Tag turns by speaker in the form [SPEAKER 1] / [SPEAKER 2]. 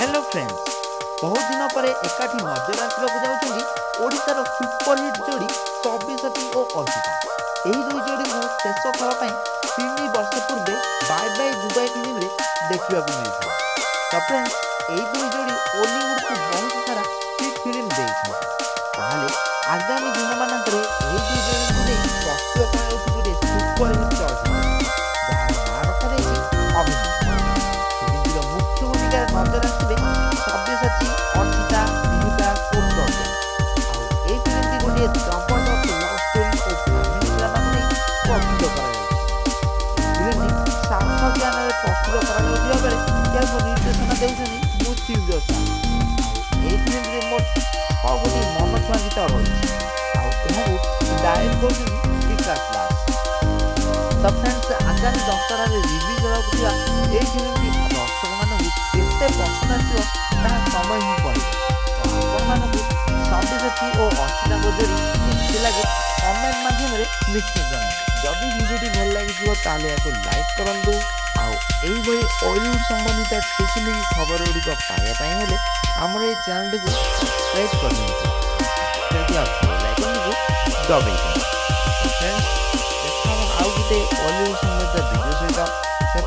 [SPEAKER 1] Hello friends, बहुत दिन पर एकाठी नजर आसवाक ओडिशार सुपरहिट जोड़ी सब्यसाची और अर्पिता। यही दुई जोड़ी को शेष थर 3 वर्ष पूर्वे बाय बाय दुबई फिल्म देखा मिलता। तो फ्रेंड्स, यही दुई जोड़ी ओलीवुड को बहुत सारा हिट फिल्म देते। आगामी दिन मानक दुई जोड़ी को प्रस्तुत गोटे सुपरहिट चलचित्र जहाँ नाम रखा अभिनय मुख्य भूमिका नजर आसवे सब्यसाची, अर्पिता, दीपिका और प्रज्ञा। फिल्म गोटे जबरदस्त लव स्टोरी और फैमिली ड्रामा को प्रस्तुत फिल्म सार्थक ज्ञान प्रस्तुत बेले निर्देशना देउछनी मृत्युंजय साहू। फिल्म मोट 6 गोटी मन छुआ गीत रही डायरेक्ट कर विकास दास। तो फ्रेंड्स, आगामी दशहरा रिलीज होगा ये फिल्म दर्शक मानक केते पसंद आसो समय ही कहते। आपको सब्यसाची और अर्पिता जोड़ी केमती लगे कमेंट माध्यम निश्चित जनाते। जदि भिडियो भल लगी ताले लाइक करूँ। आई ओलीवुड संबंधित टेक्निक खबर गुड़िक पाइबापे आमर ये चैनल को सब्सक्राइब कर दबाई। फ्रेंड्स, देखा आउ गोटे ओलीवुड संबंधित भिडियो सहित से